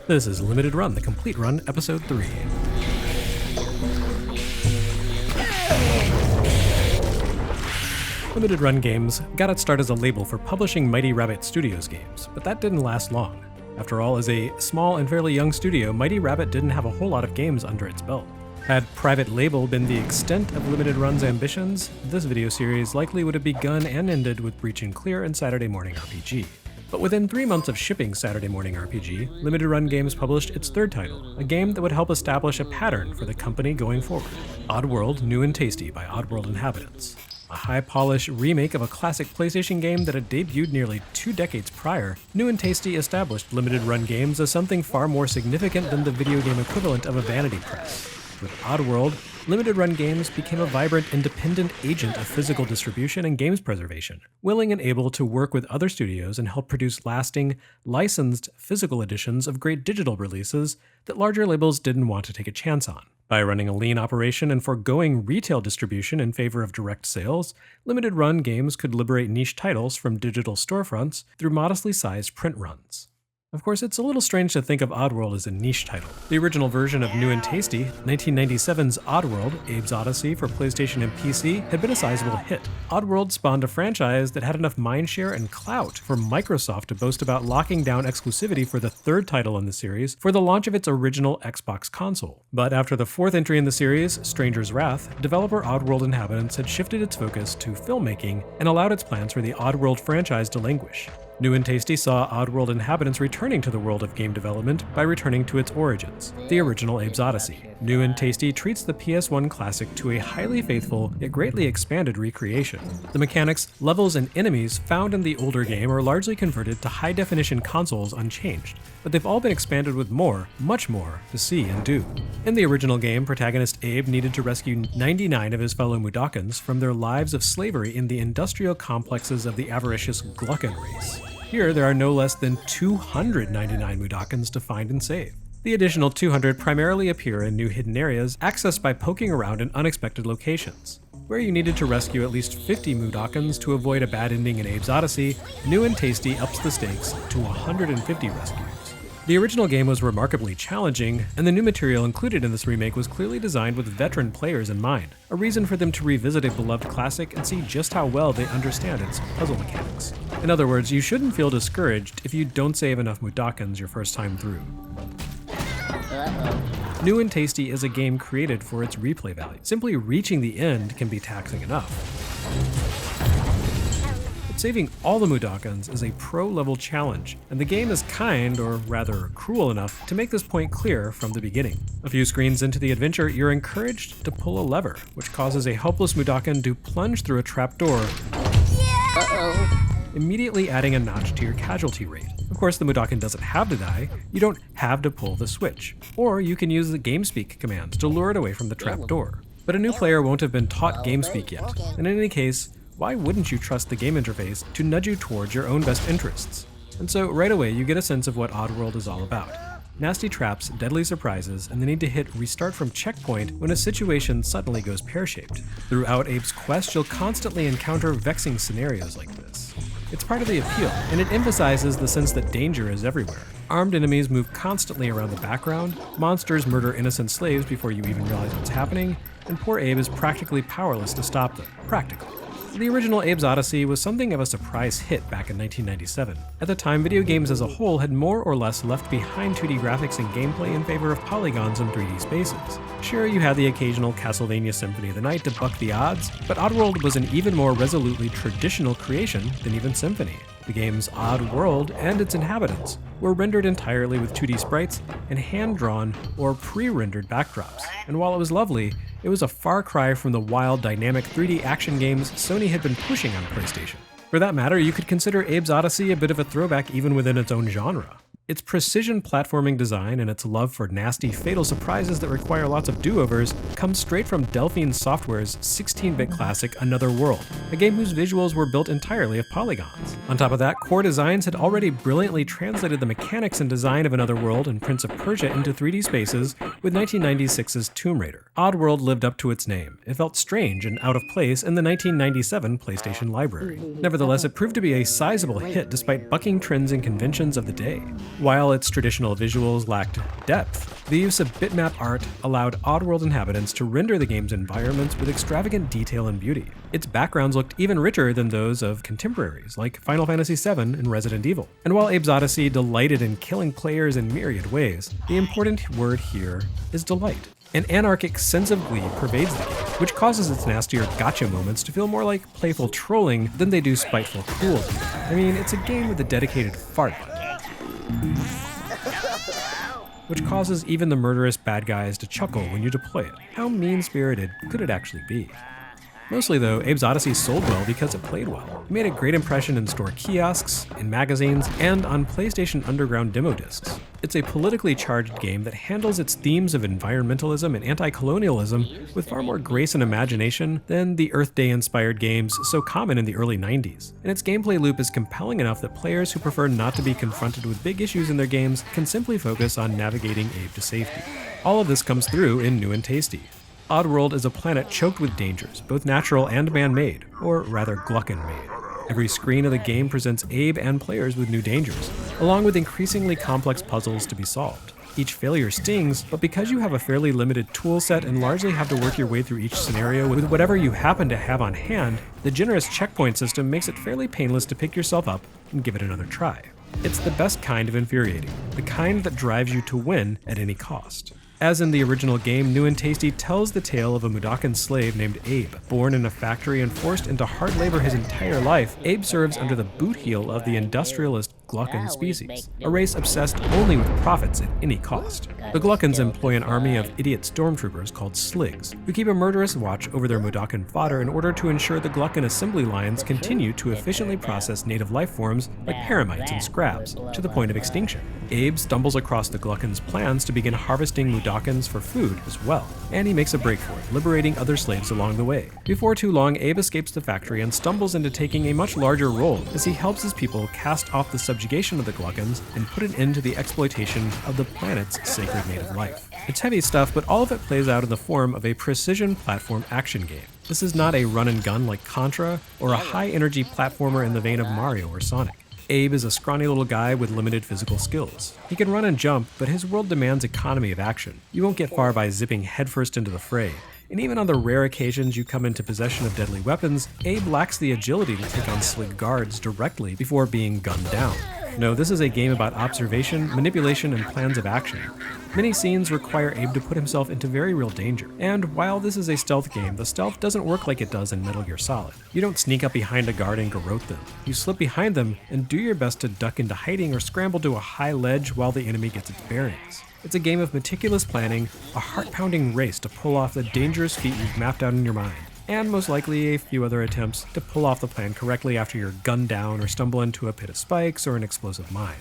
This is Limited Run, the Complete Run, Episode 3. Limited Run Games got its start as a label for publishing Mighty Rabbit Studios games, but that didn't last long. After all, as a small and fairly young studio, Mighty Rabbit didn't have a whole lot of games under its belt. Had Private Label been the extent of Limited Run's ambitions, this video series likely would have begun and ended with Breaching Clear and Saturday Morning RPG. But within 3 months of shipping Saturday Morning RPG, Limited Run Games published its third title, a game that would help establish a pattern for the company going forward. Oddworld New and Tasty by Oddworld Inhabitants. A high-polish remake of a classic PlayStation game that had debuted nearly 2 decades prior, New and Tasty established Limited Run Games as something far more significant than the video game equivalent of a vanity press. With Oddworld, Limited Run Games became a vibrant, independent agent of physical distribution and games preservation, willing and able to work with other studios and help produce lasting, licensed physical editions of great digital releases that larger labels didn't want to take a chance on. By running a lean operation and foregoing retail distribution in favor of direct sales, Limited Run Games could liberate niche titles from digital storefronts through modestly sized print runs. Of course, it's a little strange to think of Oddworld as a niche title. The original version of New and Tasty, 1997's Oddworld, Abe's Odyssey for PlayStation and PC, had been a sizable hit. Oddworld spawned a franchise that had enough mindshare and clout for Microsoft to boast about locking down exclusivity for the third title in the series for the launch of its original Xbox console. But after the fourth entry in the series, Stranger's Wrath, developer Oddworld Inhabitants had shifted its focus to filmmaking and allowed its plans for the Oddworld franchise to languish. New and Tasty saw Oddworld Inhabitants returning to the world of game development by returning to its origins, the original Abe's Odyssey. New and Tasty treats the PS1 classic to a highly faithful yet greatly expanded recreation. The mechanics, levels, and enemies found in the older game are largely converted to high-definition consoles unchanged, but they've all been expanded with more, much more, to see and do. In the original game, protagonist Abe needed to rescue 99 of his fellow Mudokons from their lives of slavery in the industrial complexes of the avaricious Gluckan race. Here, there are no less than 299 Mudokons to find and save. The additional 200 primarily appear in new hidden areas accessed by poking around in unexpected locations. Where you needed to rescue at least 50 Mudokons to avoid a bad ending in Abe's Odyssey, New and Tasty ups the stakes to 150 rescues. The original game was remarkably challenging, and the new material included in this remake was clearly designed with veteran players in mind, a reason for them to revisit a beloved classic and see just how well they understand its puzzle mechanics. In other words, you shouldn't feel discouraged if you don't save enough Mudokons your first time through. New and Tasty is a game created for its replay value. Simply reaching the end can be taxing enough. Saving all the Mudokons is a pro-level challenge, and the game is kind, or rather cruel enough, to make this point clear from the beginning. A few screens into the adventure, you're encouraged to pull a lever, which causes a helpless Mudokon to plunge through a trapdoor, immediately adding a notch to your casualty rate. Of course, the Mudokon doesn't have to die, you don't have to pull the switch. Or you can use the GameSpeak commands to lure it away from the trapdoor. But a new player won't have been taught GameSpeak yet, and in any case, why wouldn't you trust the game interface to nudge you towards your own best interests? And so right away you get a sense of what Oddworld is all about. Nasty traps, deadly surprises, and the need to hit restart from checkpoint when a situation suddenly goes pear-shaped. Throughout Abe's quest, you'll constantly encounter vexing scenarios like this. It's part of the appeal, and it emphasizes the sense that danger is everywhere. Armed enemies move constantly around the background, monsters murder innocent slaves before you even realize what's happening, and poor Abe is practically powerless to stop them. Practically. The original Abe's Odyssey was something of a surprise hit back in 1997. At the time, video games as a whole had more or less left behind 2D graphics and gameplay in favor of polygons and 3D spaces. Sure, you had the occasional Castlevania Symphony of the Night to buck the odds, but Oddworld was an even more resolutely traditional creation than even Symphony. The game's Oddworld and its inhabitants were rendered entirely with 2D sprites and hand-drawn or pre-rendered backdrops, and while it was lovely, it was a far cry from the wild, dynamic 3D action games Sony had been pushing on PlayStation. For that matter, you could consider Abe's Odyssey a bit of a throwback even within its own genre. Its precision platforming design and its love for nasty, fatal surprises that require lots of do-overs comes straight from Delphine Software's 16-bit classic Another World, a game whose visuals were built entirely of polygons. On top of that, Core Designs had already brilliantly translated the mechanics and design of Another World and Prince of Persia into 3D spaces with 1996's Tomb Raider. Oddworld lived up to its name. It felt strange and out of place in the 1997 PlayStation library. Nevertheless, it proved to be a sizable hit despite bucking trends and conventions of the day. While its traditional visuals lacked depth, the use of bitmap art allowed Oddworld inhabitants to render the game's environments with extravagant detail and beauty. Its backgrounds looked even richer than those of contemporaries like Final Fantasy VII and Resident Evil. And while Abe's Odyssey delighted in killing players in myriad ways, the important word here is delight. An anarchic sense of glee pervades the game, which causes its nastier gotcha moments to feel more like playful trolling than they do spiteful cruelty. I mean, it's a game with a dedicated fart button, which causes even the murderous bad guys to chuckle when you deploy it. How mean-spirited could it actually be? Mostly though, Abe's Odyssey sold well because it played well. It made a great impression in store kiosks, in magazines, and on PlayStation Underground demo discs. It's a politically charged game that handles its themes of environmentalism and anti-colonialism with far more grace and imagination than the Earth Day-inspired games so common in the early 90s. And its gameplay loop is compelling enough that players who prefer not to be confronted with big issues in their games can simply focus on navigating Abe to safety. All of this comes through in New and Tasty. Oddworld is a planet choked with dangers, both natural and man-made, or rather Glukkon-made. Every screen of the game presents Abe and players with new dangers, along with increasingly complex puzzles to be solved. Each failure stings, but because you have a fairly limited tool set and largely have to work your way through each scenario with whatever you happen to have on hand, the generous checkpoint system makes it fairly painless to pick yourself up and give it another try. It's the best kind of infuriating, the kind that drives you to win at any cost. As in the original game, New and Tasty tells the tale of a Mudokon slave named Abe. Born in a factory and forced into hard labor his entire life, Abe serves under the boot heel of the industrialist Glukkon species, a race obsessed only with profits at any cost. The Glukkons employ an army of idiot stormtroopers called Sligs, who keep a murderous watch over their Mudokon fodder in order to ensure the Glukkon assembly lines continue to efficiently process native life forms like paramites and scraps to the point of extinction. Abe stumbles across the Glukkons' plans to begin harvesting Mudokons for food as well, and he makes a break for it, liberating other slaves along the way. Before too long, Abe escapes the factory and stumbles into taking a much larger role as he helps his people cast off the subjugation of the Glukkons and put an end to the exploitation of the planet's sacred native life. It's heavy stuff, but all of it plays out in the form of a precision platform action game. This is not a run and gun like Contra, or a high-energy platformer in the vein of Mario or Sonic. Abe is a scrawny little guy with limited physical skills. He can run and jump, but his world demands economy of action. You won't get far by zipping headfirst into the fray. And even on the rare occasions you come into possession of deadly weapons, Abe lacks the agility to take on Slig guards directly before being gunned down. No, this is a game about observation, manipulation, and plans of action. Many scenes require Abe to put himself into very real danger, and while this is a stealth game, the stealth doesn't work like it does in Metal Gear Solid. You don't sneak up behind a guard and garrote them. You slip behind them and do your best to duck into hiding or scramble to a high ledge while the enemy gets its bearings. It's a game of meticulous planning, a heart-pounding race to pull off the dangerous feat you've mapped out in your mind, and most likely a few other attempts to pull off the plan correctly after you're gunned down or stumble into a pit of spikes or an explosive mine.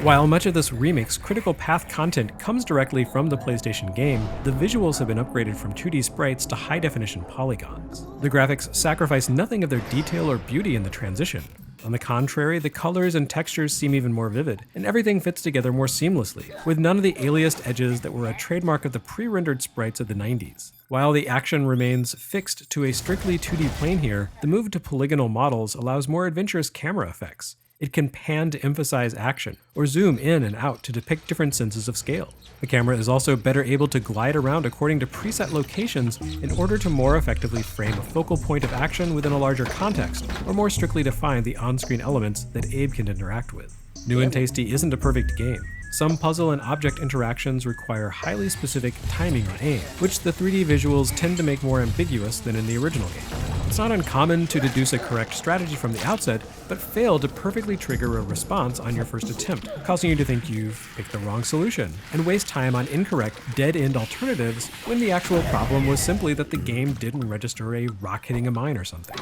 While much of this remake's critical path content comes directly from the PlayStation game, the visuals have been upgraded from 2D sprites to high-definition polygons. The graphics sacrifice nothing of their detail or beauty in the transition. On the contrary, the colors and textures seem even more vivid, and everything fits together more seamlessly, with none of the aliased edges that were a trademark of the pre-rendered sprites of the 90s. While the action remains fixed to a strictly 2D plane here, the move to polygonal models allows more adventurous camera effects. It can pan to emphasize action, or zoom in and out to depict different senses of scale. The camera is also better able to glide around according to preset locations in order to more effectively frame a focal point of action within a larger context, or more strictly define the on-screen elements that Abe can interact with. New and Tasty isn't a perfect game. Some puzzle and object interactions require highly specific timing or aim, which the 3D visuals tend to make more ambiguous than in the original game. It's not uncommon to deduce a correct strategy from the outset, but fail to perfectly trigger a response on your first attempt, causing you to think you've picked the wrong solution, and waste time on incorrect, dead-end alternatives when the actual problem was simply that the game didn't register a rock hitting a mine or something.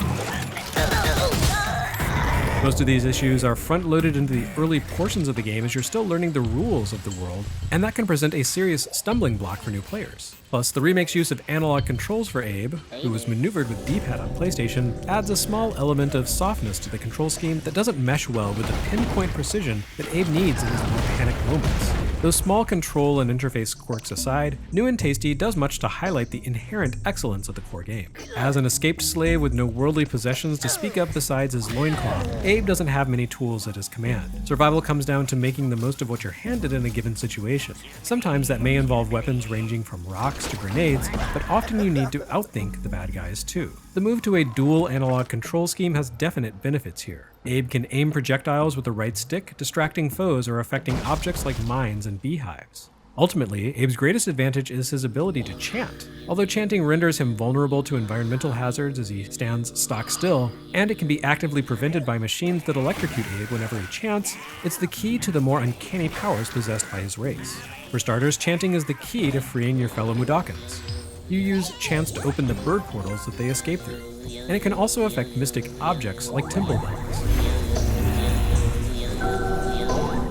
Most of these issues are front-loaded into the early portions of the game as you're still learning the rules of the world, and that can present a serious stumbling block for new players. Plus, the remake's use of analog controls for Abe, who was maneuvered with D-pad on PlayStation, adds a small element of softness to the control scheme that doesn't mesh well with the pinpoint precision that Abe needs in his more panicked moments. Those small control and interface quirks aside, New and Tasty does much to highlight the inherent excellence of the core game. As an escaped slave with no worldly possessions to speak of besides his loincloth, Abe doesn't have many tools at his command. Survival comes down to making the most of what you're handed in a given situation. Sometimes that may involve weapons ranging from rocks to grenades, but often you need to outthink the bad guys too. The move to a dual analog control scheme has definite benefits here. Abe can aim projectiles with the right stick, distracting foes or affecting objects like mines and beehives. Ultimately, Abe's greatest advantage is his ability to chant. Although chanting renders him vulnerable to environmental hazards as he stands stock still, and it can be actively prevented by machines that electrocute Abe whenever he chants, it's the key to the more uncanny powers possessed by his race. For starters, chanting is the key to freeing your fellow Mudokons. You use chants to open the bird portals that they escape through, and it can also affect mystic objects like temple bells.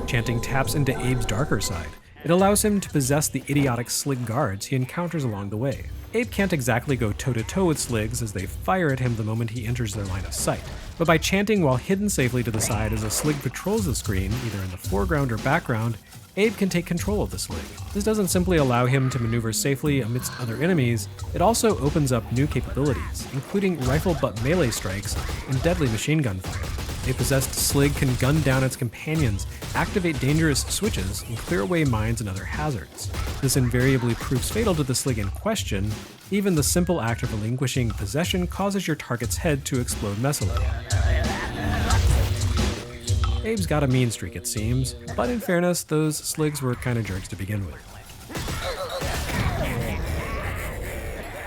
Chanting taps into Abe's darker side. It allows him to possess the idiotic Slig guards he encounters along the way. Abe can't exactly go toe-to-toe with Sligs as they fire at him the moment he enters their line of sight, but by chanting while hidden safely to the side as a Slig patrols the screen, either in the foreground or background, Abe can take control of the Slig. This doesn't simply allow him to maneuver safely amidst other enemies, it also opens up new capabilities, including rifle butt melee strikes and deadly machine gun fire. A possessed Slig can gun down its companions, activate dangerous switches, and clear away mines and other hazards. This invariably proves fatal to the Slig in question. Even the simple act of relinquishing possession causes your target's head to explode messily. Abe's got a mean streak, it seems, but in fairness, those Sligs were kinda jerks to begin with.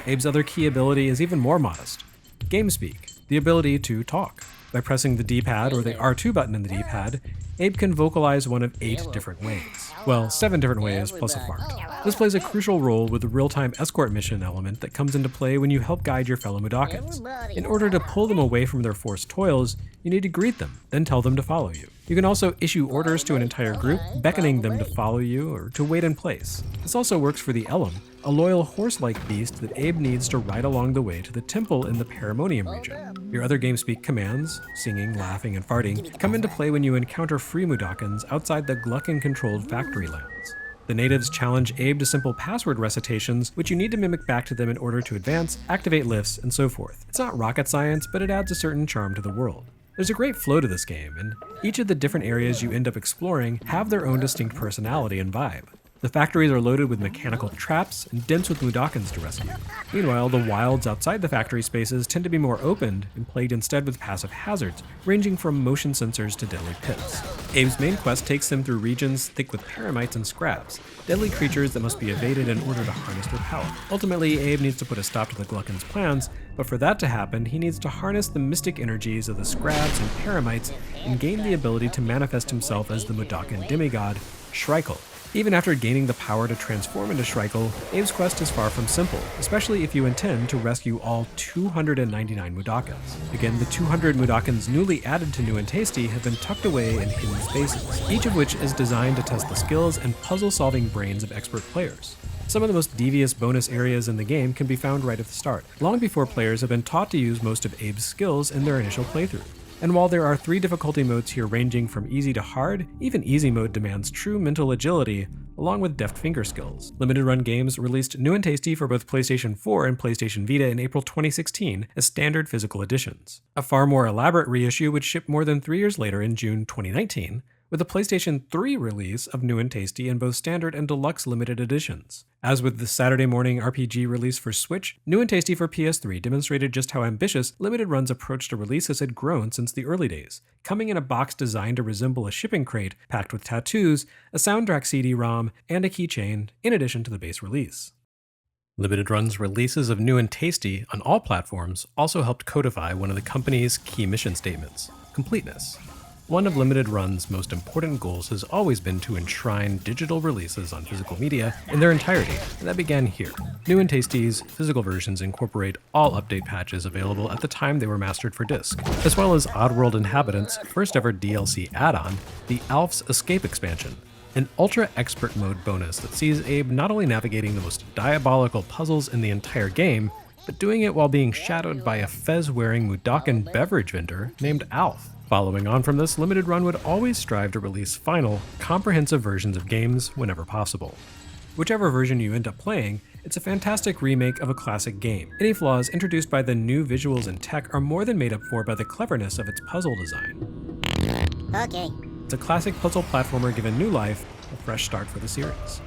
Abe's other key ability is even more modest. GameSpeak, the ability to talk. By pressing the D-pad or the R2 button in the D-pad, Abe can vocalize one of 8 different ways. Well, 7 different ways plus a fart. This plays a crucial role with the real-time escort mission element that comes into play when you help guide your fellow Mudokons. In order to pull them away from their forced toils, you need to greet them, then tell them to follow you. You can also issue orders to an entire group, beckoning them to follow you or to wait in place. This also works for the Ellum, a loyal horse-like beast that Abe needs to ride along the way to the temple in the Paramonium region. Your other GameSpeak commands, singing, laughing, and farting, come into play when you encounter free Mudokons outside the Glukkon-controlled factory lands. The natives challenge Abe to simple password recitations, which you need to mimic back to them in order to advance, activate lifts, and so forth. It's not rocket science, but it adds a certain charm to the world. There's a great flow to this game, and each of the different areas you end up exploring have their own distinct personality and vibe. The factories are loaded with mechanical traps and dense with Mudokons to rescue. Meanwhile, the wilds outside the factory spaces tend to be more opened and plagued instead with passive hazards, ranging from motion sensors to deadly pits. Abe's main quest takes them through regions thick with paramites and scraps, deadly creatures that must be evaded in order to harness their power. Ultimately, Abe needs to put a stop to the Glukkons' plans, but for that to happen, he needs to harness the mystic energies of the scraps and paramites and gain the ability to manifest himself as the Mudokon demigod, Shrikle. Even after gaining the power to transform into Shrikle, Abe's quest is far from simple, especially if you intend to rescue all 299 Mudokons. Again, the 200 Mudokons newly added to New and Tasty have been tucked away in hidden spaces, each of which is designed to test the skills and puzzle-solving brains of expert players. Some of the most devious bonus areas in the game can be found right at the start, long before players have been taught to use most of Abe's skills in their initial playthrough. And while there are 3 difficulty modes here ranging from easy to hard, even easy mode demands true mental agility, along with deft finger skills. Limited Run Games released New and Tasty for both PlayStation 4 and PlayStation Vita in April 2016 as standard physical editions. A far more elaborate reissue would ship more than 3 years later in June 2019, with the PlayStation 3 release of New and Tasty in both standard and deluxe limited editions. As with the Saturday morning RPG release for Switch, New and Tasty for PS3 demonstrated just how ambitious Limited Run's approach to releases had grown since the early days, coming in a box designed to resemble a shipping crate packed with tattoos, a soundtrack CD-ROM, and a keychain, in addition to the base release. Limited Run's releases of New and Tasty on all platforms also helped codify one of the company's key mission statements: completeness. One of Limited Run's most important goals has always been to enshrine digital releases on physical media in their entirety, and that began here. New and Tasty's physical versions incorporate all update patches available at the time they were mastered for disc, as well as Oddworld Inhabitants' first ever DLC add-on, the Alf's Escape expansion, an ultra expert mode bonus that sees Abe not only navigating the most diabolical puzzles in the entire game, but doing it while being shadowed by a fez-wearing Mudokon beverage vendor named Alf. Following on from this, Limited Run would always strive to release final, comprehensive versions of games whenever possible. Whichever version you end up playing, it's a fantastic remake of a classic game. Any flaws introduced by the new visuals and tech are more than made up for by the cleverness of its puzzle design. Okay. It's a classic puzzle platformer given new life, a fresh start for the series.